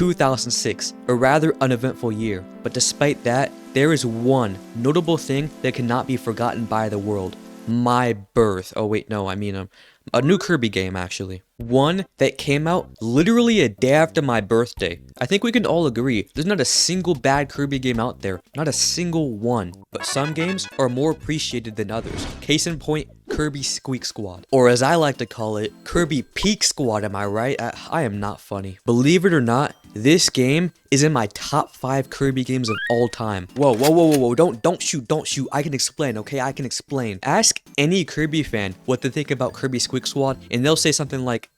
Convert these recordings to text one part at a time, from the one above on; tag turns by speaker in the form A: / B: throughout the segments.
A: 2006, a rather uneventful year, but despite that, there is one notable thing that cannot be forgotten by the world. My birth. Oh wait, no, I mean a new Kirby game actually. One that came out literally a day after my birthday. I think we can all agree, there's not a single bad Kirby game out there, not a single one. But some games are more appreciated than others. Case in point, Kirby Squeak Squad. Or as I like to call it, Kirby Peak Squad, am I right? I am not funny. Believe it or not, this game is in my top 5 Kirby games of all time. Whoa, don't shoot, I can explain, okay, I can explain. Ask any Kirby fan what they think about Kirby Squeak Squad, and they'll say something like,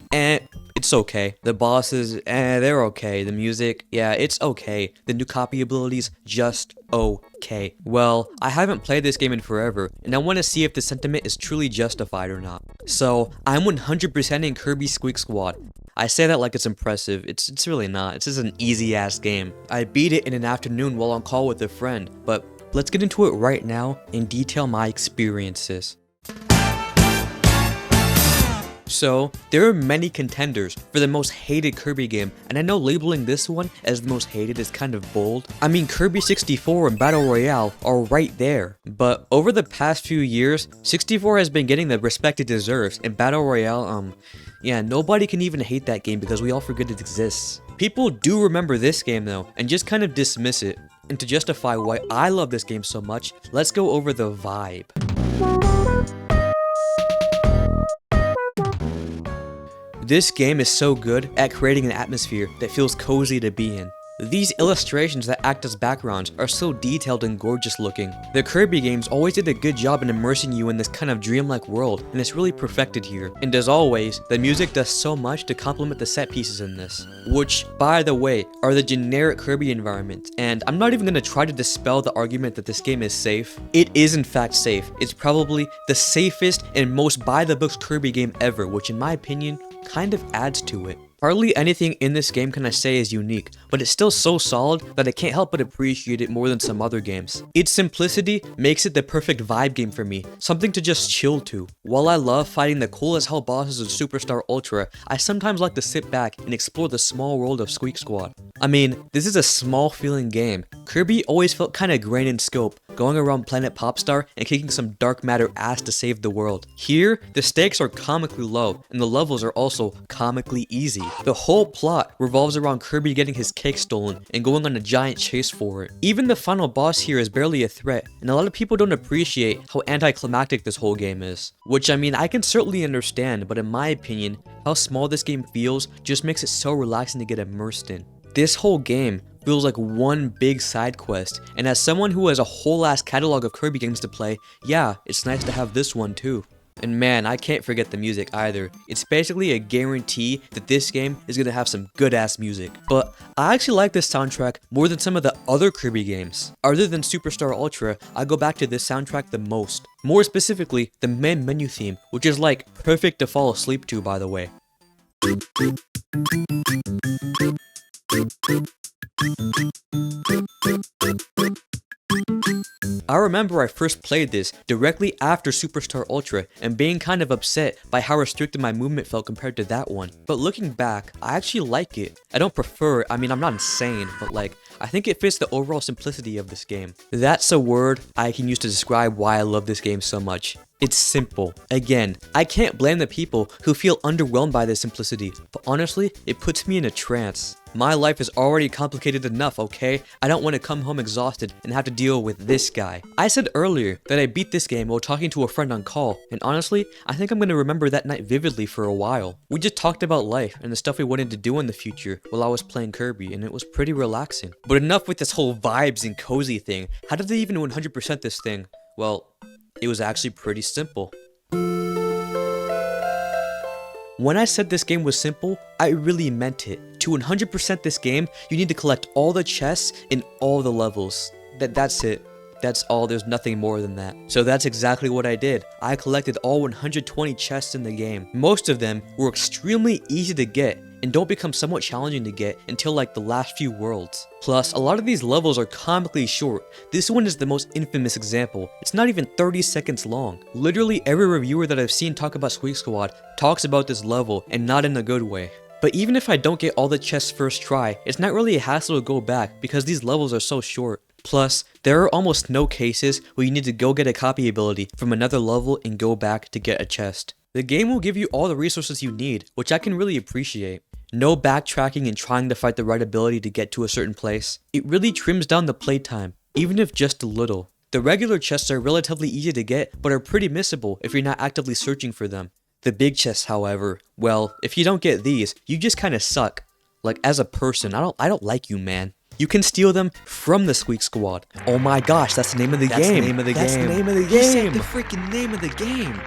A: it's okay. The bosses, they're okay. The music, yeah, it's okay. The new copy abilities, just okay. Well, I haven't played this game in forever, and I want to see if the sentiment is truly justified or not. So, I'm 100%ing Kirby Squeak Squad. I say that like it's impressive, it's really not, it's just an easy ass game. I beat it in an afternoon while on call with a friend, but let's get into it right now and detail my experiences. So, there are many contenders for the most hated Kirby game, and I know labeling this one as the most hated is kind of bold. I mean, Kirby 64 and Battle Royale are right there. But over the past few years, 64 has been getting the respect it deserves, and Battle Royale, yeah, nobody can even hate that game because we all forget it exists. People do remember this game though, and just kind of dismiss it. And to justify why I love this game so much, let's go over the vibe. This game is so good at creating an atmosphere that feels cozy to be in. These illustrations that act as backgrounds are so detailed and gorgeous looking. The Kirby games always did a good job in immersing you in this kind of dreamlike world, and it's really perfected here. And as always, the music does so much to complement the set pieces in this. Which, by the way, are the generic Kirby environments, and I'm not even going to try to dispel the argument that this game is safe. It is in fact safe. It's probably the safest and most by-the-books Kirby game ever, which in my opinion, kind of adds to it. Hardly anything in this game can I say is unique, but it's still so solid that I can't help but appreciate it more than some other games. Its simplicity makes it the perfect vibe game for me, something to just chill to. While I love fighting the cool as hell bosses of Superstar Ultra, I sometimes like to sit back and explore the small world of Squeak Squad. I mean, this is a small feeling game. Kirby always felt kinda grand in scope, going around Planet Popstar and kicking some dark matter ass to save the world. Here, the stakes are comically low, and the levels are also comically easy. The whole plot revolves around Kirby getting his cake stolen and going on a giant chase for it. Even the final boss here is barely a threat, and a lot of people don't appreciate how anticlimactic this whole game is. Which I mean, I can certainly understand, but in my opinion, how small this game feels just makes it so relaxing to get immersed in. This whole game feels like one big side quest, and as someone who has a whole ass catalog of Kirby games to play, yeah, it's nice to have this one too. And man, I can't forget the music either. It's basically a guarantee that this game is gonna have some good ass music. But I actually like this soundtrack more than some of the other Kirby games. Other than Superstar Ultra, I go back to this soundtrack the most. More specifically, the main menu theme, which is like perfect to fall asleep to, by the way. I remember I first played this directly after Superstar Ultra and being kind of upset by how restricted my movement felt compared to that one. But looking back, I actually like it. I don't prefer it, I mean I'm not insane, but like, I think it fits the overall simplicity of this game. That's a word I can use to describe why I love this game so much. It's simple. Again, I can't blame the people who feel underwhelmed by this simplicity, but honestly, it puts me in a trance. My life is already complicated enough, okay? I don't want to come home exhausted and have to deal with this guy. I said earlier that I beat this game while talking to a friend on call, and honestly, I think I'm going to remember that night vividly for a while. We just talked about life and the stuff we wanted to do in the future while I was playing Kirby, and it was pretty relaxing. But enough with this whole vibes and cozy thing. How did they even 100% this thing? Well, it was actually pretty simple. When I said this game was simple, I really meant it. To 100% this game, you need to collect all the chests in all the levels. That's it. That's all, there's nothing more than that. So that's exactly what I did. I collected all 120 chests in the game. Most of them were extremely easy to get and don't become somewhat challenging to get until like the last few worlds. Plus, a lot of these levels are comically short. This one is the most infamous example. It's not even 30 seconds long. Literally every reviewer that I've seen talk about Squeak Squad talks about this level, and not in a good way. But even if I don't get all the chests first try, it's not really a hassle to go back because these levels are so short. Plus, there are almost no cases where you need to go get a copy ability from another level and go back to get a chest. The game will give you all the resources you need, which I can really appreciate. No backtracking and trying to fight the right ability to get to a certain place. It really trims down the playtime, even if just a little. The regular chests are relatively easy to get, but are pretty missable if you're not actively searching for them. The big chests, however, well, if you don't get these, you just kinda suck. Like, as a person, I don't like you, man. You can steal them from the Squeak Squad. Oh my gosh, that's the name of the game. That's the name of the game. He said the freaking name of the game.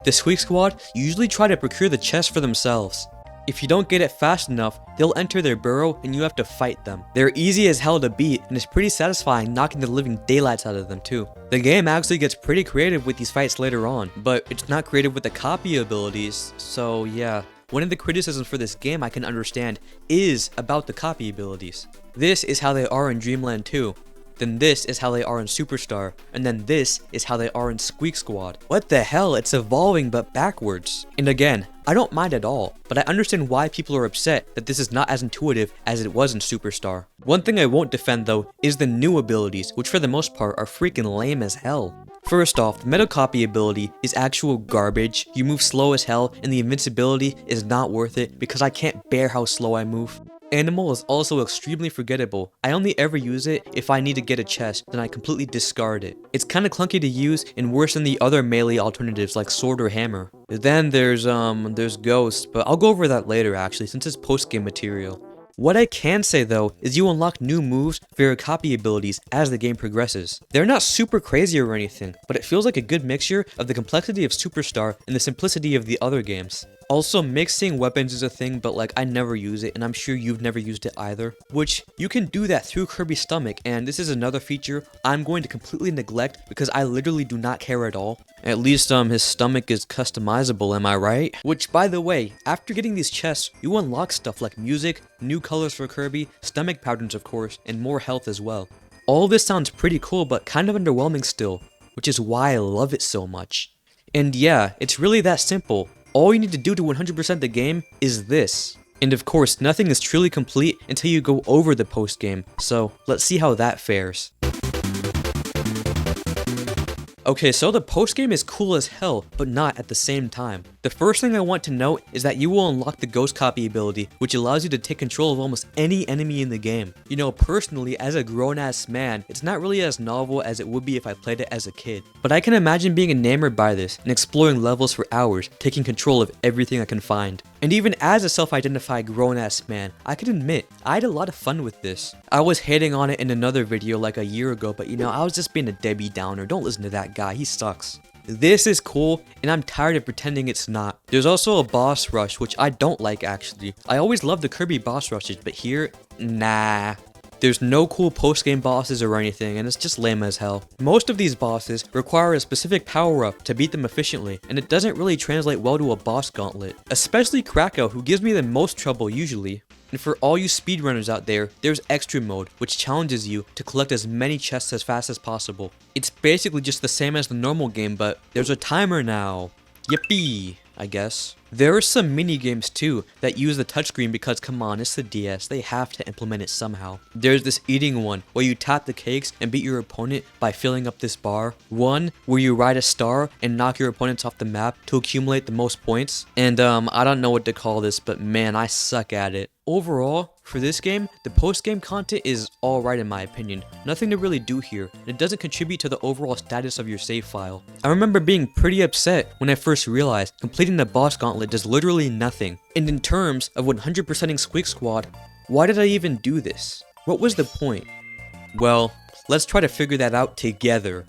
A: The Squeak Squad usually try to procure the chest for themselves. If you don't get it fast enough, they'll enter their burrow and you have to fight them. They're easy as hell to beat, and it's pretty satisfying knocking the living daylights out of them too. The game actually gets pretty creative with these fights later on, but it's not creative with the copy abilities, so yeah. One of the criticisms for this game I can understand is about the copy abilities. This is how they are in Dreamland 2. Then this is how they are in Superstar, and then this is how they are in Squeak Squad. What the hell, it's evolving but backwards. And again, I don't mind at all, but I understand why people are upset that this is not as intuitive as it was in Superstar. One thing I won't defend though is the new abilities, which for the most part are freaking lame as hell. First off, the meta copy ability is actual garbage, you move slow as hell, and the invincibility is not worth it because I can't bear how slow I move. Animal is also extremely forgettable. I only ever use it if I need to get a chest, then I completely discard it. It's kinda clunky to use and worse than the other melee alternatives like sword or hammer. Then there's Ghost, but I'll go over that later actually since it's post-game material. What I can say though is you unlock new moves for your copy abilities as the game progresses. They're not super crazy or anything, but it feels like a good mixture of the complexity of Superstar and the simplicity of the other games. Also, mixing weapons is a thing, but like I never use it and I'm sure you've never used it either. Which, you can do that through Kirby's stomach, and this is another feature I'm going to completely neglect because I literally do not care at all. At least his stomach is customizable, am I right? Which, by the way, after getting these chests, you unlock stuff like music, new colors for Kirby, stomach patterns of course, and more health as well. All this sounds pretty cool but kind of underwhelming still, which is why I love it so much. And yeah, it's really that simple. All you need to do to 100% the game is this. And of course, nothing is truly complete until you go over the post game, so let's see how that fares. Okay, so the post game is cool as hell, but not at the same time. The first thing I want to note is that you will unlock the Ghost Copy ability, which allows you to take control of almost any enemy in the game. You know, personally, as a grown-ass man, it's not really as novel as it would be if I played it as a kid. But I can imagine being enamored by this and exploring levels for hours, taking control of everything I can find. And even as a self-identified grown-ass man, I can admit, I had a lot of fun with this. I was hating on it in another video like a year ago, but you know, I was just being a Debbie Downer. Don't listen to that guy, he sucks. This is cool, and I'm tired of pretending it's not. There's also a boss rush, which I don't like actually. I always love the Kirby boss rushes, but here, nah. There's no cool post-game bosses or anything, and it's just lame as hell. Most of these bosses require a specific power-up to beat them efficiently, and it doesn't really translate well to a boss gauntlet. Especially Krakow, who gives me the most trouble usually. And for all you speedrunners out there, there's Extra Mode, which challenges you to collect as many chests as fast as possible. It's basically just the same as the normal game, but there's a timer now. Yippee, I guess. There are some mini games too that use the touchscreen because come on, it's the DS, they have to implement it somehow. There's this eating one where you tap the cakes and beat your opponent by filling up this bar. One where you ride a star and knock your opponents off the map to accumulate the most points. And I don't know what to call this, but man, I suck at it. Overall, for this game, the post-game content is alright in my opinion. Nothing to really do here, and it doesn't contribute to the overall status of your save file. I remember being pretty upset when I first realized completing the boss gauntlet does literally nothing. And in terms of 100%ing Squeak Squad, why did I even do this? What was the point? Well, let's try to figure that out together.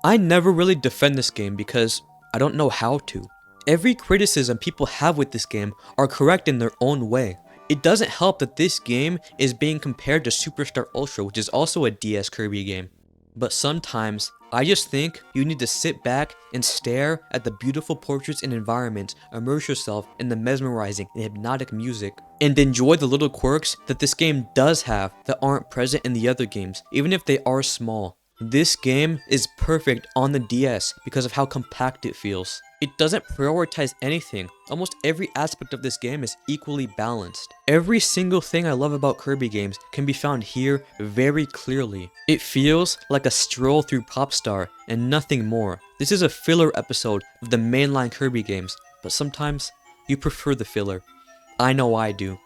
A: I never really defend this game because I don't know how to. Every criticism people have with this game are correct in their own way. It doesn't help that this game is being compared to Superstar Ultra, which is also a DS Kirby game. But sometimes, I just think you need to sit back and stare at the beautiful portraits and environments, immerse yourself in the mesmerizing and hypnotic music, and enjoy the little quirks that this game does have that aren't present in the other games, even if they are small. This game is perfect on the DS because of how compact it feels. It doesn't prioritize anything. Almost every aspect of this game is equally balanced. Every single thing I love about Kirby games can be found here very clearly. It feels like a stroll through Popstar and nothing more. This is a filler episode of the mainline Kirby games, but sometimes you prefer the filler. I know I do.